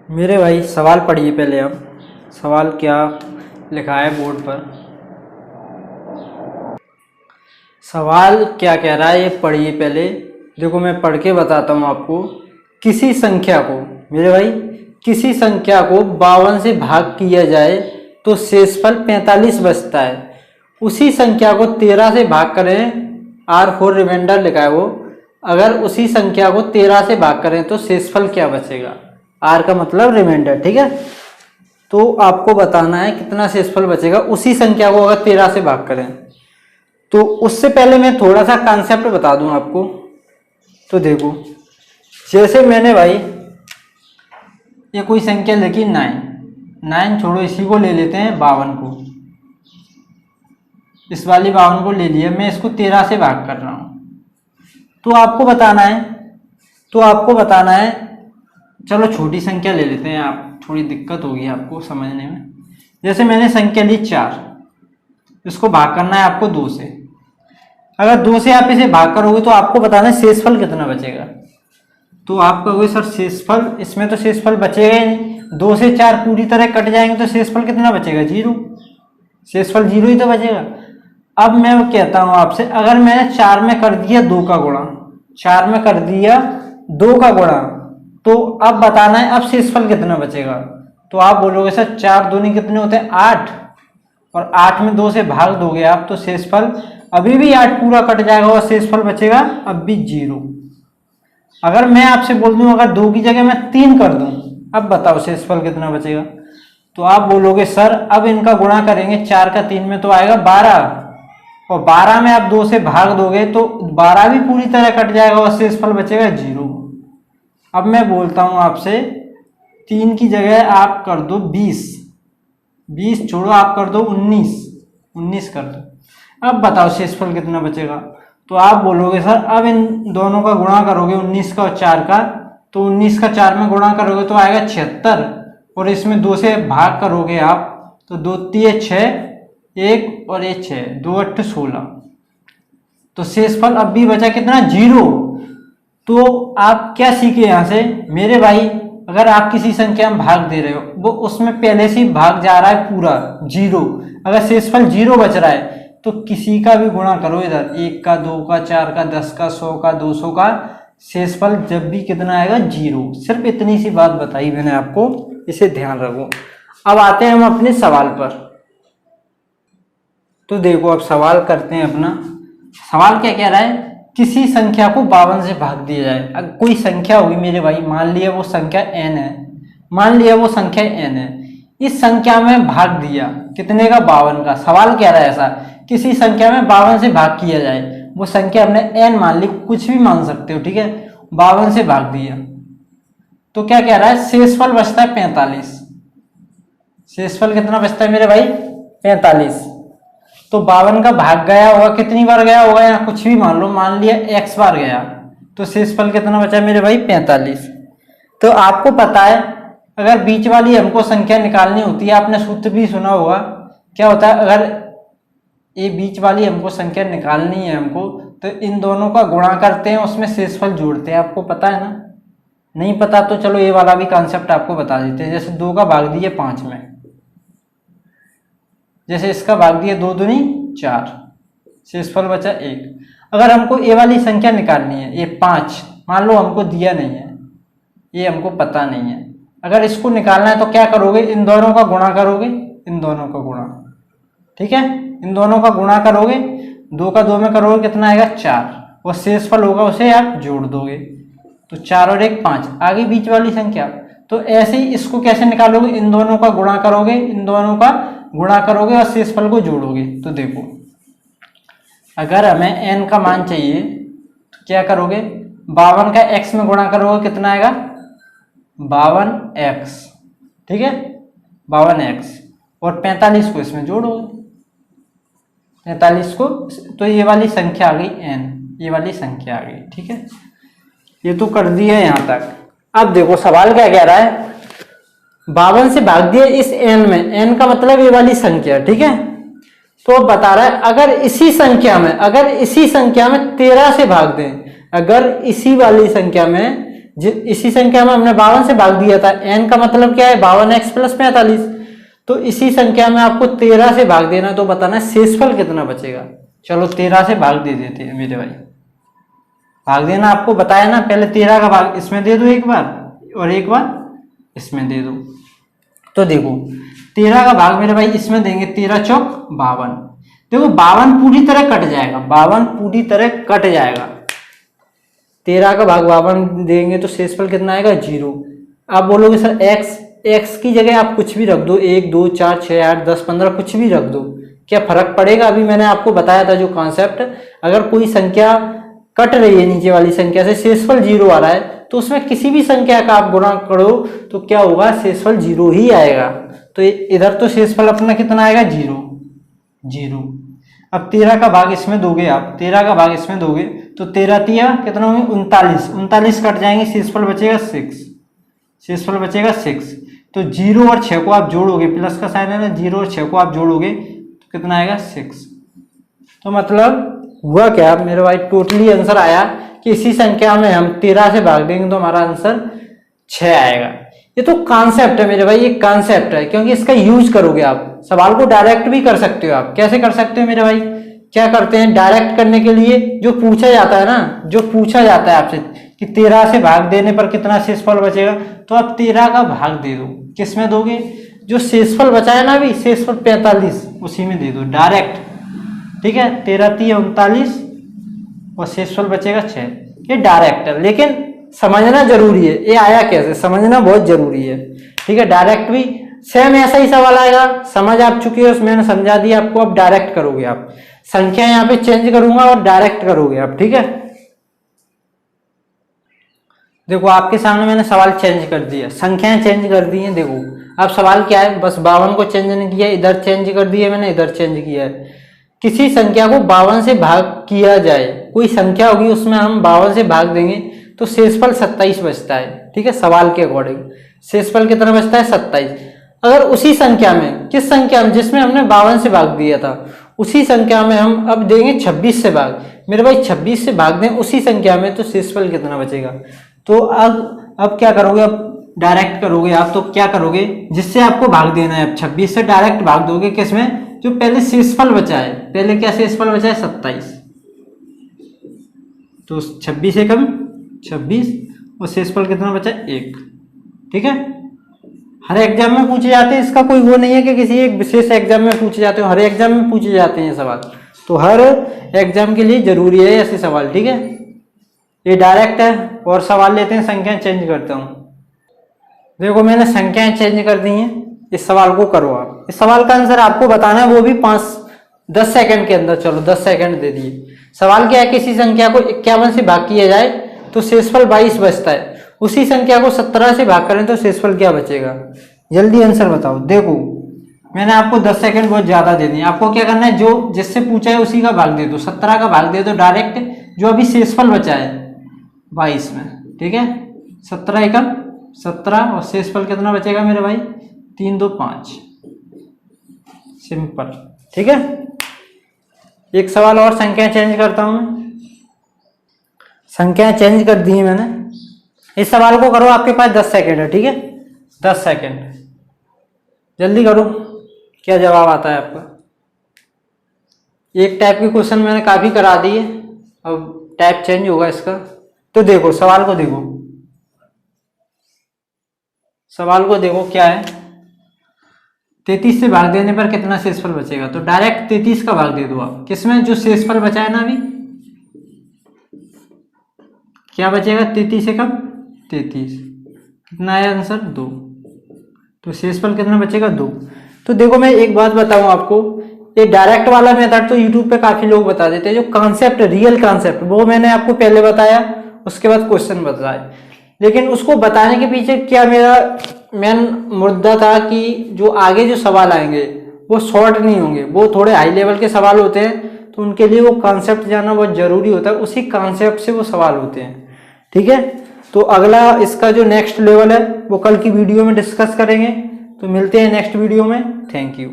मेरे भाई सवाल पढ़िए पहले। अब सवाल क्या लिखा है बोर्ड पर। सवाल क्या कह रहा है ये पढ़िए पहले। देखो मैं पढ़ के बताता हूँ आपको। किसी संख्या को, मेरे भाई, किसी संख्या को 52 से भाग किया जाए तो शेषफल 45 बचता है। उसी संख्या को 13 से भाग करें, R4 रिमाइंडर लिखा है वो। अगर उसी संख्या को 13 से भाग करें तो शेषफल क्या बचेगा। आर का मतलब रिमाइंडर, ठीक है। तो आपको बताना है कितना शेषफल बचेगा उसी संख्या को अगर 13 से भाग करें। तो उससे पहले मैं थोड़ा सा कॉन्सेप्ट बता दूं आपको। तो देखो, जैसे मैंने भाई ये कोई संख्या लिखी 9 छोड़ो, इसी को ले लेते हैं 52 को। इस वाली 52 को ले लिया, मैं इसको 13 से भाग कर रहा हूं। तो आपको बताना है, चलो छोटी संख्या ले लेते हैं, आप थोड़ी दिक्कत होगी आपको समझने में। जैसे मैंने संख्या ली 4, इसको भाग करना है आपको 2 से। अगर 2 से आप इसे भाग करोगे तो आपको बताना है शेषफल कितना बचेगा। तो आप कहोगे सर शेषफल, इसमें तो शेषफल बचेगा ही नहीं, 2 से 4 पूरी तरह कट जाएंगे तो शेषफल कितना बचेगा, 0। शेषफल 0 ही तो बचेगा। अब मैं कहता हूं आपसे, अगर मैंने 4 में कर दिया 2 का गुणा, 4 में कर दिया 2 का गुणा, तो अब बताना है अब शेषफल कितना बचेगा। तो आप बोलोगे सर 4 दूनी कितने होते हैं, 8, और 8 में 2 से भाग दोगे आप तो शेषफल अभी भी 8 पूरा कट जाएगा और शेषफल बचेगा अब भी 0। अगर मैं आपसे बोल दूं अगर 2 की जगह मैं 3 कर दूं, अब बताओ शेषफल कितना बचेगा। तो आप बोलोगे सर अब इनका गुणा करेंगे, 4 का 3 में तो आएगा 12, और 12 में आप 2 से भाग दोगे तो 12 भी पूरी तरह कट जाएगा और शेषफल बचेगा 0। अब मैं बोलता हूं आपसे, 3 की जगह आप कर दो 20 छोड़ो आप कर दो 19 कर दो। अब बताओ शेषफल कितना बचेगा। तो आप बोलोगे सर अब इन दोनों का गुणा करोगे 19 का और 4 का, तो 19 का 4 में गुणा करोगे तो आएगा 76, और इसमें 2 से भाग करोगे आप तो 2 3 6, 1 और 1 6, 2 8 16। तो शेषफल अब भी बचा कितना, 0। तो आप क्या सीखे यहां से मेरे भाई, अगर आप किसी संख्या में भाग दे रहे हो वो उसमें पहले से ही भाग जा रहा है पूरा 0, अगर शेषफल 0 बच रहा है तो किसी का भी गुणा करो, इधर 1 का 2 का 4 का 10 का 100 का 200 का, शेषफल जब भी कितना आएगा 0। सिर्फ इतनी सी बात बताई मैंने आपको, इसे ध्यान रखो। अब आते हैं हम अपने सवाल पर। तो देखो अब सवाल करते हैं अपना। सवाल क्या कह रहा है, किसी संख्या को 52 से भाग दिया जाए। अगर कोई संख्या हुई मेरे भाई, मान लिया वो संख्या n है, मान लिया वो संख्या n है, इस संख्या में भाग दिया कितने का, 52 का। सवाल कह रहा है ऐसा, किसी संख्या में 52 से भाग किया जाए, वो संख्या हमने n मान ली, कुछ भी मान सकते हो, ठीक है। 52 से भाग दिया तो क्या कह रहा है, शेषफल बचता है 45। शेषफल कितना बचता है मेरे भाई, 45। तो 52 का भाग गया होगा, कितनी बार गया होगा, या कुछ भी मान लो, मान लिया x बार गया, तो शेषफल कितना बचा मेरे भाई, 45। तो आपको पता है अगर बीच वाली हमको संख्या निकालनी होती है, आपने सूत्र भी सुना होगा, क्या होता है, अगर ये बीच वाली हमको संख्या निकालनी है हमको, तो इन दोनों का गुणा करते हैं, उसमें शेषफल जोड़ते हैं। आपको पता है ना, नहीं पता तो चलो ये वाला भी कॉन्सेप्ट आपको बता देते हैं। जैसे 2 का भाग दिए 5 में, जैसे इसका भाग दिया 2 दूनी 4, शेषफल बचा 1। अगर हमको ये वाली संख्या निकालनी है, ये 5 मान लो हमको दिया नहीं है, ये हमको पता नहीं है, अगर इसको निकालना है तो क्या करोगे, इन दोनों का गुणा करोगे, इन दोनों का गुणा, ठीक है, इन दोनों का गुणा करोगे, 2 का 2 में करोगे कितना आएगा, 4, और शेषफल होगा उसे आप जोड़ दोगे, तो 4 और 1 5, आगे बीच वाली संख्या। तो ऐसे ही इसको कैसे निकालोगे, इन दोनों का गुणा करोगे, इन दोनों का गुणा करोगे और शेषफल को जोड़ोगे। तो देखो अगर हमें n का मान चाहिए तो क्या करोगे, 52 का x में गुणा करोगे, कितना आएगा, 52x, ठीक है, 52x, और 45 को इसमें जोड़ोगे, 45 को, तो ये वाली संख्या आ गई n, ये वाली संख्या आ गई, ठीक है। ये तो कर दिया यहां तक। अब देखो सवाल क्या कह रहा है, 52 से भाग दिया इस n में, n का मतलब ये वाली संख्या, ठीक है। तो बता रहा है अगर इसी संख्या में 13 से भाग दें, अगर इसी वाली संख्या में इसी संख्या में हमने 52 से भाग दिया था, n का मतलब क्या है 52x + 45। तो इसी संख्या में आपको 13 से भाग देना, तो बताना शेषफल कितना बचेगा। चलो 13 से भाग दे देते हैं मेरे भाई, भाग देना आपको बताया ना, पहले 13 का भाग इसमें दे दो एक बार और एक बार इसमें दे दो। तो देखो 13 का भाग मेरे भाई इसमें देंगे, 13 चौक 52। देखो 52 पूरी तरह कट जाएगा, 52 पूरी तरह कट जाएगा। 13 का भाग 52 देंगे तो शेषफल कितना आएगा 0। आप बोलोगे सर x की जगह आप कुछ भी रख दो, 1 2 4 6 8 10 15 कुछ भी रख दो, क्या फर्क पड़ेगा। अभी मैंने आपको बताया था जो कॉन्सेप्ट, अगर कोई संख्या कट रही है नीचे वाली संख्या से, शेषफल 0 आ रहा है, तो उसमें किसी भी संख्या का आप गुणा करो तो क्या होगा, शेषफल 0 ही आएगा। तो इधर तो शेषफल अपना कितना आएगा 0। अब 13 का भाग इसमें दोगे आप, 13 का भाग इसमें दोगे तो 13 तिया कितना होंगे 39 कट जाएंगे, शेषफल बचेगा 6। तो 0 और 6 को आप जोड़ोगे, प्लस का साइन है ना, 0 और 6 को आप जोड़ोगे तो कितना आएगा 6। तो मतलब हुआ क्या मेरे भाई, टोटली आंसर आया कि इसी संख्या में हम 13 से भाग देंगे तो हमारा आंसर 6 आएगा। ये तो कॉन्सेप्ट है मेरे भाई, ये कॉन्सेप्ट है, क्योंकि इसका यूज करोगे आप, सवाल को डायरेक्ट भी कर सकते हो आप। कैसे कर सकते हो मेरे भाई, क्या करते हैं डायरेक्ट करने के लिए, जो पूछा जाता है ना, जो पूछा जाता है आपसे कि 13 से भाग देने पर कितना शेषफल बचेगा, तो आप 13 का भाग दे दो, किस में दोगे, जो शेषफल बचा है ना अभी, शेषफल 45 उसी में दे दो डायरेक्ट। ठीक है, 13 3 39 और शेषफल बचेगा 6। ये डायरेक्ट है, लेकिन समझना जरूरी है, ये आया कैसे समझना बहुत जरूरी है। ठीक है, डायरेक्ट भी सेम ऐसा ही सवाल आएगा, समझ आप चुके हो, मैंने समझा दिया आपको। अब डायरेक्ट करोगे आप, संख्या यहाँ पे चेंज करूंगा और डायरेक्ट करोगे आप। ठीक है, देखो आपके सामने मैंने सवाल चेंज कर दिया, संख्याएं चेंज कर दी हैं। देखो अब सवाल क्या है, बस 52 को चेंज नहीं किया, इधर चेंज कर दिया मैंने, इधर चेंज किया है। किसी संख्या को 52 से भाग किया जाए, कोई संख्या होगी उसमें हम 52 से भाग देंगे तो शेषफल 27 बचता है। ठीक है, सवाल के अकॉर्डिंग शेषफल कितना बचता है 27। अगर उसी संख्या में, किस संख्या में, जिसमें हमने 52 से भाग दिया था, उसी संख्या में हम अब देंगे 26 से भाग, मेरे भाई 26 से भाग दें उसी संख्या में, तो शेषफल कितना बचेगा। तो अब क्या करोगे, अब डायरेक्ट करोगे आप। तो क्या करोगे, जिससे आपको भाग देना है, अब 26 से डायरेक्ट भाग दोगे किसमें, जो पहले शेषफल बचा है, पहले क्या शेषफल बचा है 27, तो 26 एकम 26 और शेषफल कितना बचा है 1। ठीक है, हर एग्जाम में पूछे जाते हैं, इसका कोई वो नहीं है कि किसी एक विशेष एग्जाम में पूछे जाते हो, हर एग्जाम में पूछे जाते हैं सवाल, तो हर एग्जाम के लिए जरूरी है ऐसे सवाल। ठीक है, ये डायरेक्ट है। और सवाल लेते हैं, संख्याएं चेंज करता हूं। देखो मैंने संख्याएं चेंज कर दी हैं, इस सवाल को करो आप। इस सवाल का आंसर आपको बताना है, वो भी 5-10 सेकंड के अंदर। चलो 10 सेकंड दे दिए। सवाल क्या है, किसी संख्या को 51 से भाग किया जाए तो शेषफल 22 बचता है, उसी संख्या को 17 से भाग करें तो शेषफल क्या बचेगा। जल्दी आंसर बताओ। देखो मैंने आपको 10 सेकंड बहुत ज्यादा दे दिए, आपको क्या करना है, जो जिससे पूछा है उसी का भाग दे दो, 17 का भाग दे दो डायरेक्ट, जो अभी शेषफल बचा है 22 में। ठीक है, 17 एकम 17 और शेषफल कितना बचेगा मेरे भाई 3 2 5, सिंपल। ठीक है, एक सवाल और, संख्या चेंज करता हूं मैं, संख्या चेंज कर दी है मैंने। इस सवाल को करो, आपके पास 10 सेकंड है। ठीक है, 10 सेकंड जल्दी करो, क्या जवाब आता है आपका। एक टाइप के क्वेश्चन मैंने काफी करा दिए, अब टाइप चेंज होगा इसका। तो देखो सवाल को देखो, सवाल को देखो क्या है, 33 से भाग देने पर कितना शेषफल बचेगा। तो डायरेक्ट 33 का भाग दे दो आप, किसमें, जो शेषफल बचा है ना अभी, क्या बचेगा 33 से कम 33, कितना आया आंसर 2, तो शेषफल कितना बचेगा 2। तो देखो मैं एक बात बताऊं आपको, ये डायरेक्ट वाला मेथड तो यूट्यूब पे काफी लोग बता देते हैं, जो कॉन्सेप्ट रियल कॉन्सेप्ट वो मैंने आपको पहले बताया, उसके बाद क्वेश्चन बताया, लेकिन उसको बताने के पीछे क्या मेरा मेन मुद्दा था कि जो आगे जो सवाल आएंगे वो शॉर्ट नहीं होंगे, वो थोड़े हाई लेवल के सवाल होते हैं, तो उनके लिए वो कॉन्सेप्ट जानना बहुत जरूरी होता है, उसी कॉन्सेप्ट से वो सवाल होते हैं। ठीक है, तो अगला इसका जो नेक्स्ट लेवल है वो कल की वीडियो में डिस्कस करेंगे, तो मिलते हैं नेक्स्ट वीडियो में। Thank you.